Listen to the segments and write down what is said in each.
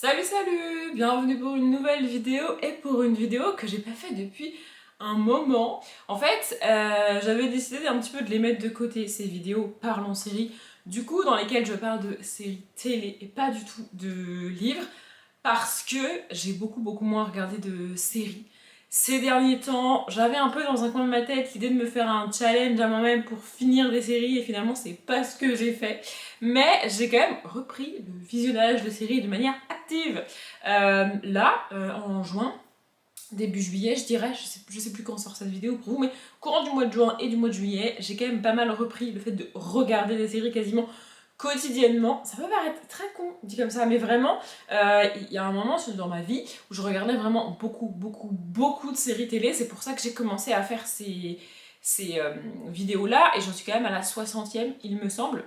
Salut salut, bienvenue pour une nouvelle vidéo et pour une vidéo que j'ai pas fait depuis un moment. En fait, j'avais décidé un petit peu de les mettre de côté, ces vidéos parlons séries, du coup dans lesquelles je parle de séries télé et pas du tout de livres, parce que j'ai beaucoup moins regardé de séries. Ces derniers temps, j'avais un peu dans un coin de ma tête l'idée de me faire un challenge à moi-même pour finir des séries et finalement c'est pas ce que j'ai fait. Mais j'ai quand même repris le visionnage de séries de manière active. En juin, début juillet, je dirais, je sais plus quand sort cette vidéo pour vous, mais courant du mois de juin et du mois de juillet, j'ai quand même pas mal repris le fait de regarder des séries quasiment quotidiennement. Ça peut paraître très con dit comme ça, mais vraiment, il y a un moment dans ma vie où je regardais vraiment beaucoup de séries télé. C'est pour ça que j'ai commencé à faire ces vidéos-là, et j'en suis quand même à la 60e, il me semble.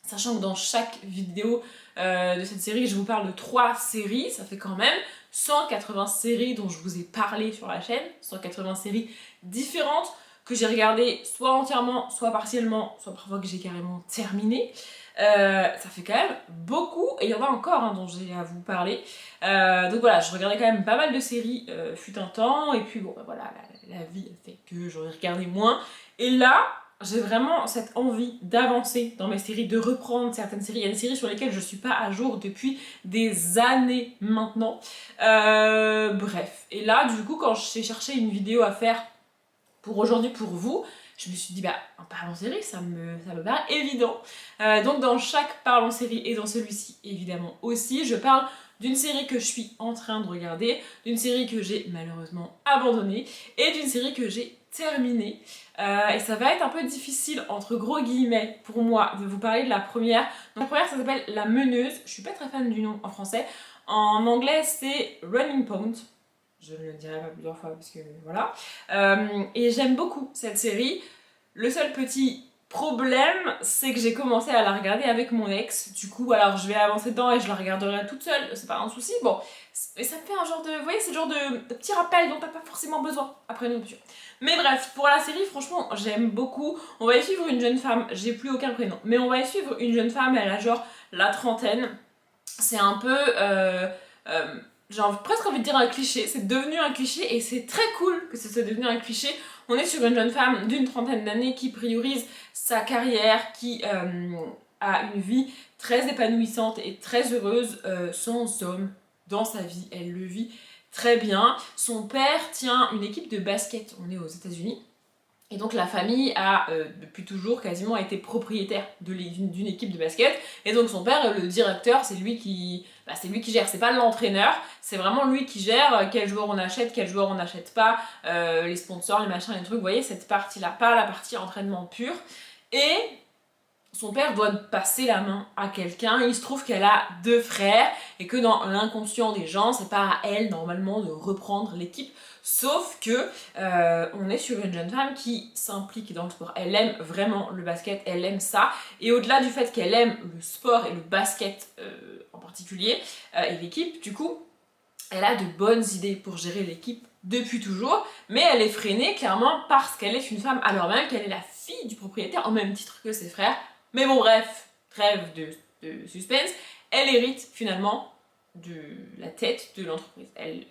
Sachant que dans chaque vidéo de cette série, je vous parle de 3 séries, ça fait quand même 180 séries dont je vous ai parlé sur la chaîne, 180 séries différentes que j'ai regardées soit entièrement, soit partiellement, soit parfois que j'ai carrément terminé. Ça fait quand même beaucoup, et il y en a encore dont j'ai à vous parler. Donc voilà, je regardais quand même pas mal de séries fut un temps, et puis bon, bah voilà, la vie a fait que j'en ai regardé moins. Et là, j'ai vraiment cette envie d'avancer dans mes séries, de reprendre certaines séries. Il y a des séries sur lesquelles je suis pas à jour depuis des années maintenant. Bref. Et là, du coup, quand j'ai cherché une vidéo à faire pour aujourd'hui, pour vous, je me suis dit, bah, en parlant série, ça me paraît évident. Donc, dans chaque parlant série, et dans celui-ci, évidemment aussi, je parle d'une série que je suis en train de regarder, d'une série que j'ai malheureusement abandonnée, et d'une série que j'ai terminée. Et ça va être un peu difficile, entre gros guillemets, pour moi, de vous parler de la première. Donc, la première, ça s'appelle La Meneuse. Je suis pas très fan du nom en français. En anglais, c'est Running Point. Je ne le dirai pas plusieurs fois parce que voilà. Et j'aime beaucoup cette série. Le seul petit problème, c'est que j'ai commencé à la regarder avec mon ex. Du coup, alors je vais avancer dedans et je la regarderai toute seule, c'est pas un souci. Bon, mais ça me fait un genre de. Vous voyez, c'est le genre de petit rappel dont t'as pas forcément besoin après une rupture. Mais bref, pour la série, franchement, j'aime beaucoup. On va y suivre une jeune femme, j'ai plus aucun prénom, mais on va y suivre une jeune femme, elle a genre la trentaine. C'est un peu. J'ai presque envie de dire un cliché, c'est devenu un cliché et c'est très cool que ce soit devenu un cliché. On est sur une jeune femme d'une trentaine d'années qui priorise sa carrière, qui a une vie très épanouissante et très heureuse sans homme dans sa vie. Elle le vit très bien. Son père tient une équipe de basket, on est aux États-Unis. Et donc la famille a depuis toujours quasiment été propriétaire d'une équipe de basket. Et donc son père, le directeur, c'est lui qui gère. C'est pas l'entraîneur, c'est vraiment lui qui gère quels joueurs on achète, quels joueurs on n'achète pas, les sponsors, les machins, les trucs. Vous voyez, cette partie-là, pas la partie entraînement pur. Et son père doit passer la main à quelqu'un. Il se trouve qu'elle a 2 frères et que dans l'inconscient des gens, c'est pas à elle normalement de reprendre l'équipe. Sauf que on est sur une jeune femme qui s'implique dans le sport. Elle aime vraiment le basket, elle aime ça. Et au-delà du fait qu'elle aime le sport et le basket en particulier, et l'équipe, du coup, elle a de bonnes idées pour gérer l'équipe depuis toujours, mais elle est freinée clairement parce qu'elle est une femme, alors même qu'elle est la fille du propriétaire, au même titre que ses frères. Mais bon, bref, trêve de suspense, elle hérite finalement de la tête de l'entreprise. Elle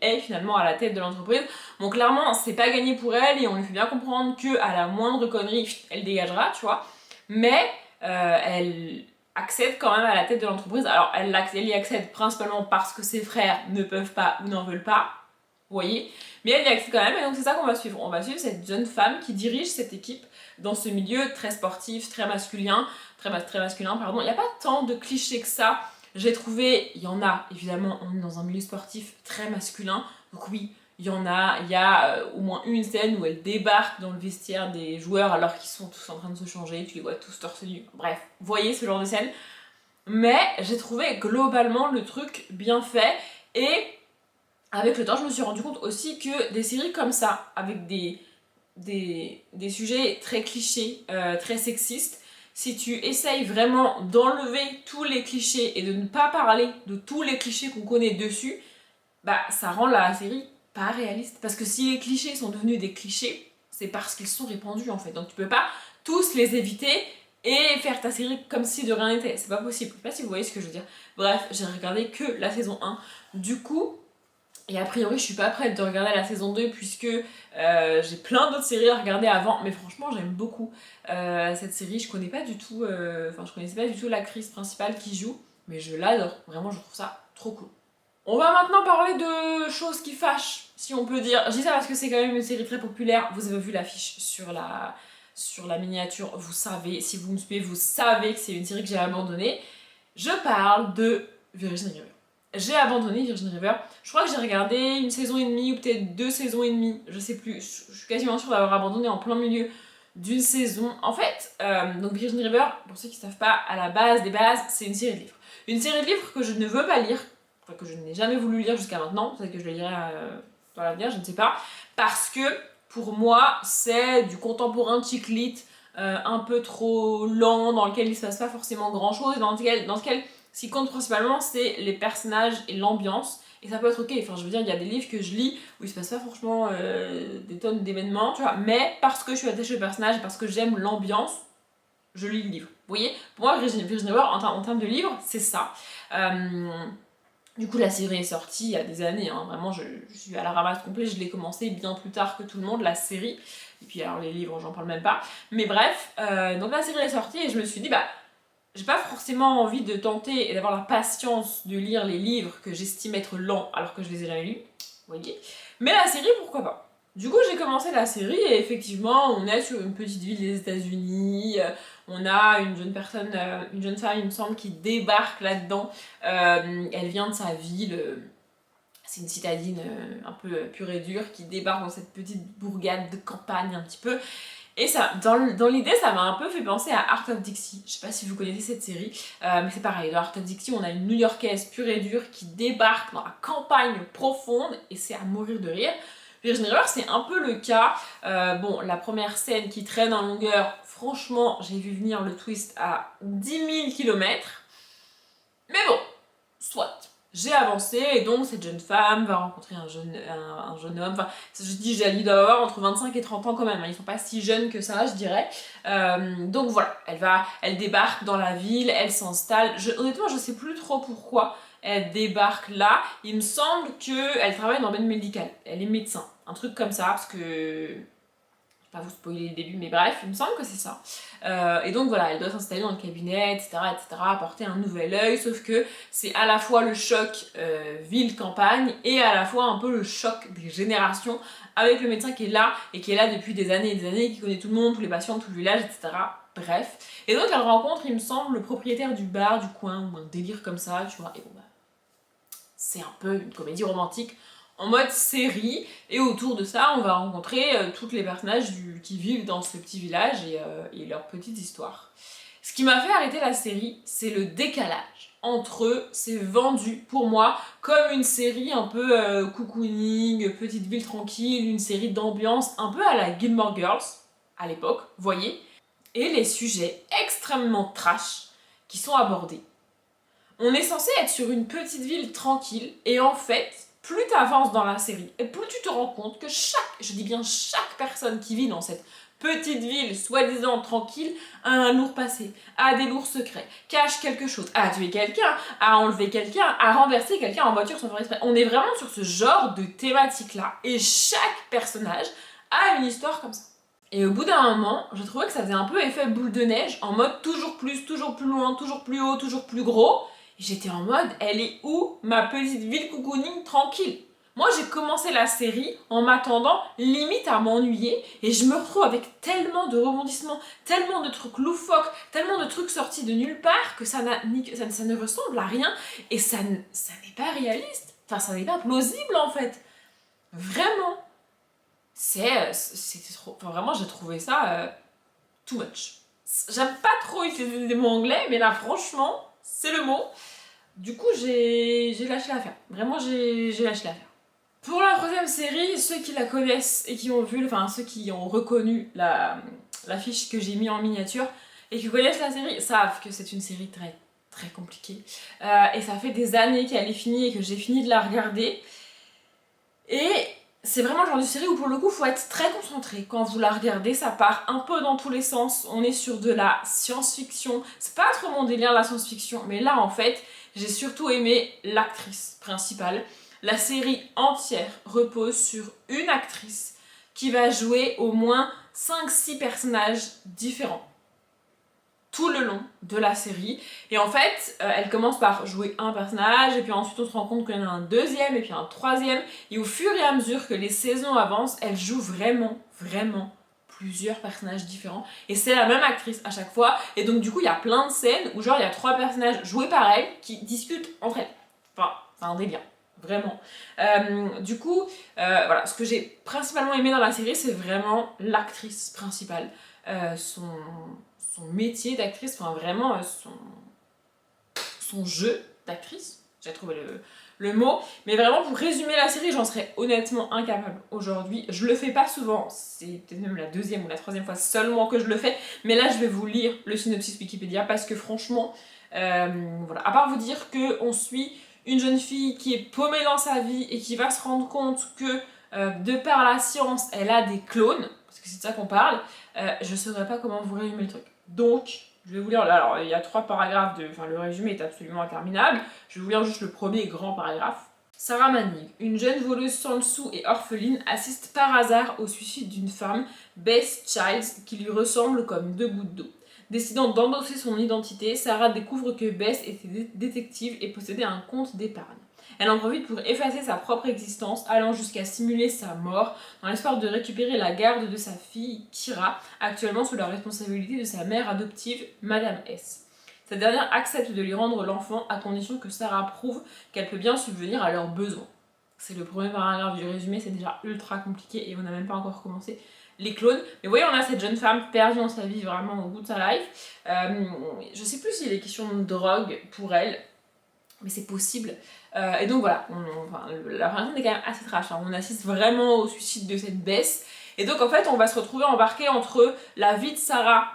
est finalement à la tête de l'entreprise. Bon, clairement, c'est pas gagné pour elle et on lui fait bien comprendre qu'à la moindre connerie, elle dégagera, tu vois. Mais elle accède quand même à la tête de l'entreprise. Alors, elle y accède principalement parce que ses frères ne peuvent pas ou n'en veulent pas, vous voyez. Mais elle y accède quand même, et donc c'est ça qu'on va suivre. On va suivre cette jeune femme qui dirige cette équipe dans ce milieu très sportif, très masculin, très masculin, pardon. Il n'y a pas tant de clichés que ça. J'ai trouvé, il y en a, évidemment, on est dans un milieu sportif très masculin, donc oui, il y en a, il y a au moins une scène où elle débarque dans le vestiaire des joueurs alors qu'ils sont tous en train de se changer, tu les vois tous torse nu, bref, vous voyez ce genre de scène. Mais j'ai trouvé globalement le truc bien fait, et avec le temps je me suis rendu compte aussi que des séries comme ça, avec des sujets très clichés, très sexistes, si tu essayes vraiment d'enlever tous les clichés et de ne pas parler de tous les clichés qu'on connaît dessus, bah ça rend la série pas réaliste. Parce que si les clichés sont devenus des clichés, c'est parce qu'ils sont répandus en fait. Donc tu peux pas tous les éviter et faire ta série comme si de rien n'était. C'est pas possible. Je sais pas si vous voyez ce que je veux dire. Bref, j'ai regardé que la saison 1. Du coup, et a priori, je suis pas prête de regarder la saison 2 puisque j'ai plein d'autres séries à regarder avant. Mais franchement, j'aime beaucoup cette série. Je connais pas du tout, je connaissais pas du tout l'actrice principale qui joue, mais je l'adore. Vraiment, je trouve ça trop cool. On va maintenant parler de choses qui fâchent, si on peut dire. Je dis ça parce que c'est quand même une série très populaire. Vous avez vu l'affiche sur la miniature, vous savez, si vous me suivez, vous savez que c'est une série que j'ai abandonnée. Je parle de Virgin River. J'ai abandonné Virgin River. Je crois que j'ai regardé une saison et demie ou peut-être 2 saisons et demie, je sais plus. Je suis quasiment sûre d'avoir abandonné en plein milieu d'une saison. En fait, donc Virgin River, pour ceux qui ne savent pas, à la base des bases, c'est une série de livres. Une série de livres que je ne veux pas lire, enfin que je n'ai jamais voulu lire jusqu'à maintenant, peut-être que je le lirai dans l'avenir, je ne sais pas, parce que pour moi, c'est du contemporain chick lit, un peu trop lent, dans lequel il ne se passe pas forcément grand-chose, dans lequel ce qui compte principalement, c'est les personnages et l'ambiance. Et ça peut être ok, enfin je veux dire, il y a des livres que je lis où il se passe pas franchement des tonnes d'événements, tu vois, mais parce que je suis attachée au personnage et parce que j'aime l'ambiance, je lis le livre. Vous voyez, pour moi, Virgin River, en termes de livres, c'est ça. Du coup, la série est sortie il y a des années, hein. Vraiment, je suis à la ramasse complète, je l'ai commencé bien plus tard que tout le monde, la série. Et puis alors les livres, j'en parle même pas. Mais bref, donc la série est sortie et je me suis dit, bah, j'ai pas forcément envie de tenter et d'avoir la patience de lire les livres que j'estime être lents alors que je les ai jamais lus, vous voyez. Mais la série, pourquoi pas. Du coup, j'ai commencé la série et effectivement, on est sur une petite ville des États-Unis. On a une jeune personne, une jeune femme, il me semble, qui débarque là-dedans. Elle vient de sa ville. C'est une citadine un peu pure et dure qui débarque dans cette petite bourgade de campagne un petit peu. Et ça, dans l'idée, ça m'a un peu fait penser à Art of Dixie. Je sais pas si vous connaissez cette série, mais c'est pareil. Dans Art of Dixie, on a une New-Yorkaise pure et dure qui débarque dans la campagne profonde et c'est à mourir de rire. Virgin River, c'est un peu le cas. Bon, la première scène qui traîne en longueur, franchement, j'ai vu venir le twist à 10 000 km. Mais bon, soit. J'ai avancé et donc cette jeune femme va rencontrer un jeune homme. Enfin, je dis jeune, il doit avoir entre 25 et 30 ans quand même, hein. Ils sont pas si jeunes que ça, je dirais. Donc voilà, elle débarque dans la ville, elle s'installe. Honnêtement, je sais plus trop pourquoi elle débarque là. Il me semble qu'elle travaille dans le domaine médical. Elle est médecin, un truc comme ça, parce que je vais pas vous spoiler le début, mais bref, il me semble que c'est ça. Et donc voilà, elle doit s'installer dans le cabinet, etc., apporter un nouvel œil, sauf que c'est à la fois le choc ville-campagne et à la fois un peu le choc des générations avec le médecin qui est là et qui est là depuis des années et des années, qui connaît tout le monde, tous les patients, tout le village, etc. Bref. Et donc elle rencontre, il me semble, le propriétaire du bar du coin, ou un délire comme ça, tu vois, et bon bah, c'est un peu une comédie romantique en mode série, et autour de ça, on va rencontrer tous les personnages qui vivent dans ce petit village et leurs petites histoires. Ce qui m'a fait arrêter la série, c'est le décalage entre eux. C'est vendu pour moi comme une série un peu cocooning, petite ville tranquille, une série d'ambiance un peu à la Gilmore Girls à l'époque, voyez, et les sujets extrêmement trash qui sont abordés. On est censé être sur une petite ville tranquille, et en fait, plus tu avances dans la série, et plus tu te rends compte que je dis bien chaque personne qui vit dans cette petite ville soi-disant tranquille a un lourd passé, a des lourds secrets, cache quelque chose, a tué quelqu'un, a enlevé quelqu'un, a renversé quelqu'un en voiture sans faire exprès. On est vraiment sur ce genre de thématique-là, et chaque personnage a une histoire comme ça. Et au bout d'un moment, je trouvais que ça faisait un peu effet boule de neige, en mode toujours plus loin, toujours plus haut, toujours plus gros. Et j'étais en mode, elle est où ma petite ville cocooning tranquille? Moi, j'ai commencé la série en m'attendant limite à m'ennuyer et je me retrouve avec tellement de rebondissements, tellement de trucs loufoques, tellement de trucs sortis de nulle part que ça ne ressemble à rien et ça n'est pas réaliste. Enfin, ça n'est pas plausible en fait. Vraiment. C'était trop... Enfin, vraiment, j'ai trouvé ça too much. J'aime pas trop utiliser des mots anglais, mais là, franchement, c'est le mot. Du coup, j'ai lâché l'affaire. Vraiment, j'ai lâché l'affaire. Pour la troisième série, ceux qui la connaissent et qui ont vu, enfin ceux qui ont reconnu l'affiche que j'ai mis en miniature et qui connaissent la série savent que c'est une série très très compliquée. Et ça fait des années qu'elle est finie et que j'ai fini de la regarder. Et c'est vraiment le genre de série où pour le coup faut être très concentré. Quand vous la regardez, ça part un peu dans tous les sens. On est sur de la science-fiction. C'est pas trop mon délire la science-fiction, mais là en fait, j'ai surtout aimé l'actrice principale. La série entière repose sur une actrice qui va jouer au moins 5-6 personnages différents tout le long de la série. Et en fait, elle commence par jouer un personnage, et puis ensuite on se rend compte qu'il y en a un deuxième, et puis un troisième. Et au fur et à mesure que les saisons avancent, elle joue vraiment plusieurs personnages différents. Et c'est la même actrice à chaque fois. Et donc du coup, il y a plein de scènes où genre il y a 3 personnages joués par elle qui discutent entre elles. Enfin, c'est un délire. Vraiment. Du coup, voilà, ce que j'ai principalement aimé dans la série, c'est vraiment l'actrice principale. Son métier d'actrice, enfin vraiment son jeu d'actrice, j'ai trouvé le mot, mais vraiment pour résumer la série, j'en serais honnêtement incapable aujourd'hui. Je le fais pas souvent, c'est peut-être même la 2e ou la 3e fois seulement que je le fais, mais là je vais vous lire le synopsis Wikipédia parce que franchement, voilà, à part vous dire qu'on suit une jeune fille qui est paumée dans sa vie et qui va se rendre compte que de par la science, elle a des clones, parce que c'est de ça qu'on parle, je saurais pas comment vous résumer le truc. Donc, je vais vous lire, alors il y a 3 paragraphes, enfin le résumé est absolument interminable, je vais vous lire juste le premier grand paragraphe. Sarah Manning, une jeune voleuse sans sou et orpheline, assiste par hasard au suicide d'une femme, Beth Childs, qui lui ressemble comme 2 gouttes d'eau. Décidant d'endosser son identité, Sarah découvre que Beth était détective et possédait un compte d'épargne. Elle en profite pour effacer sa propre existence, allant jusqu'à simuler sa mort, dans l'espoir de récupérer la garde de sa fille, Kira, actuellement sous la responsabilité de sa mère adoptive, Madame S. Cette dernière accepte de lui rendre l'enfant à condition que Sarah prouve qu'elle peut bien subvenir à leurs besoins. C'est le premier paragraphe du résumé, c'est déjà ultra compliqué et on n'a même pas encore commencé les clones. Mais vous voyez, on a cette jeune femme perdue dans sa vie, vraiment au bout de sa life. Je sais plus s'il est question de drogue pour elle, mais c'est possible. Et donc voilà, la première scène est quand même assez trash. Hein. On assiste vraiment au suicide de cette Bess. Et donc en fait, on va se retrouver embarqué entre la vie de Sarah,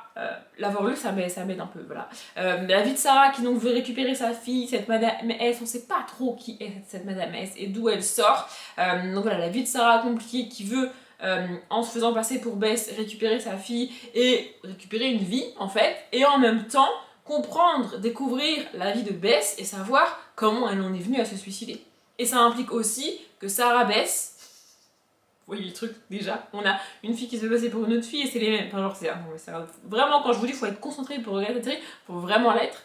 l'avoir lu, ça m'aide un peu, voilà. La vie de Sarah qui donc veut récupérer sa fille, cette Madame S, on sait pas trop qui est cette Madame S et d'où elle sort. Donc voilà, la vie de Sarah compliquée qui veut, en se faisant passer pour Bess, récupérer sa fille et récupérer une vie en fait. Et en même temps, comprendre, découvrir la vie de Bess et savoir comment elle en est venue à se suicider. Et ça implique aussi que Sarah Bess, vous voyez le truc déjà, on a une fille qui se fait passer pour une autre fille et c'est les mêmes. Enfin, genre, c'est vraiment, quand je vous dis qu'il faut être concentré pour regarder cette série, il faut vraiment l'être.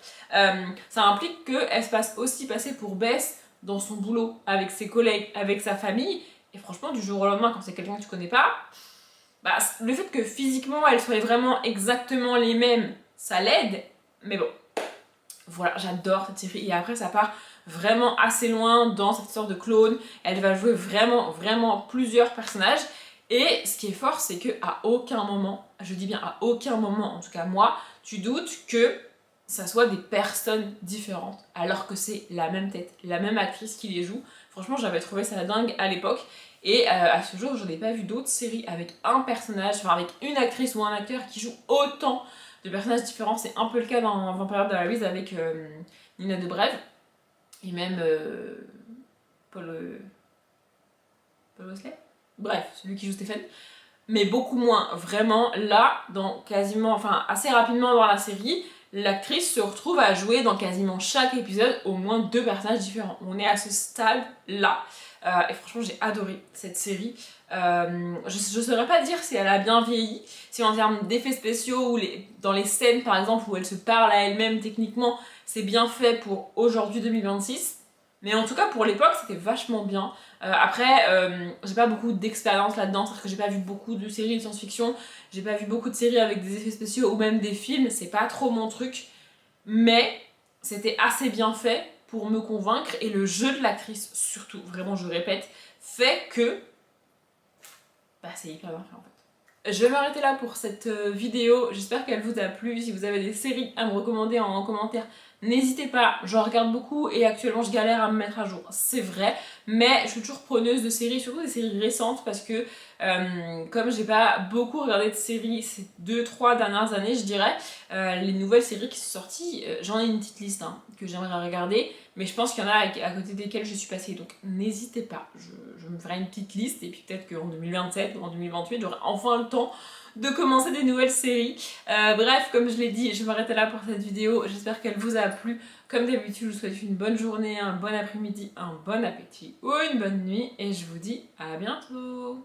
Ça implique qu'elle se passe aussi passer pour Bess dans son boulot, avec ses collègues, avec sa famille. Et franchement, du jour au lendemain, quand c'est quelqu'un que tu connais pas, bah, le fait que physiquement elles soient vraiment exactement les mêmes, ça l'aide. Mais bon, voilà, j'adore cette série. Et après, ça part vraiment assez loin dans cette sorte de clone. Elle va jouer vraiment plusieurs personnages. Et ce qui est fort, c'est qu'à aucun moment, je dis bien à aucun moment, en tout cas moi, tu doutes que ça soit des personnes différentes, alors que c'est la même tête, la même actrice qui les joue. Franchement, j'avais trouvé ça dingue à l'époque. Et à ce jour, je n'ai pas vu d'autres séries avec un personnage, enfin avec une actrice ou un acteur qui joue autant de personnages différents. C'est un peu le cas dans Vampire Diaries avec Nina Dobrev et même Paul Wesley. Bref, celui qui joue Stephen. Mais beaucoup moins. Vraiment, là, dans quasiment, enfin assez rapidement dans la série, l'actrice se retrouve à jouer dans quasiment chaque épisode au moins 2 personnages différents. On est à ce stade-là. Et franchement, j'ai adoré cette série. Je saurais pas dire si elle a bien vieilli, si en termes d'effets spéciaux ou dans les scènes par exemple où elle se parle à elle-même techniquement, c'est bien fait pour aujourd'hui 2026. Mais en tout cas pour l'époque c'était vachement bien. Après j'ai pas beaucoup d'expérience là-dedans, c'est-à-dire que j'ai pas vu beaucoup de séries de science-fiction, j'ai pas vu beaucoup de séries avec des effets spéciaux ou même des films, c'est pas trop mon truc. Mais c'était assez bien fait pour me convaincre et le jeu de l'actrice surtout, vraiment je répète, fait que bah c'est hyper bien fait en fait. Je vais m'arrêter là pour cette vidéo, j'espère qu'elle vous a plu. Si vous avez des séries à me recommander en commentaire, n'hésitez pas, j'en regarde beaucoup et actuellement je galère à me mettre à jour, c'est vrai, mais je suis toujours preneuse de séries, surtout des séries récentes parce que comme j'ai pas beaucoup regardé de séries ces 2-3 dernières années, je dirais, les nouvelles séries qui sont sorties, j'en ai une petite liste hein, que j'aimerais regarder, mais je pense qu'il y en a à côté desquelles je suis passée, donc n'hésitez pas, je me ferai une petite liste et puis peut-être qu'en 2027 ou en 2028 j'aurai enfin le temps de commencer des nouvelles séries. Bref, comme je l'ai dit, je vais m'arrêter là pour cette vidéo. J'espère qu'elle vous a plu. Comme d'habitude, je vous souhaite une bonne journée, un bon après-midi, un bon appétit ou une bonne nuit. Et je vous dis à bientôt.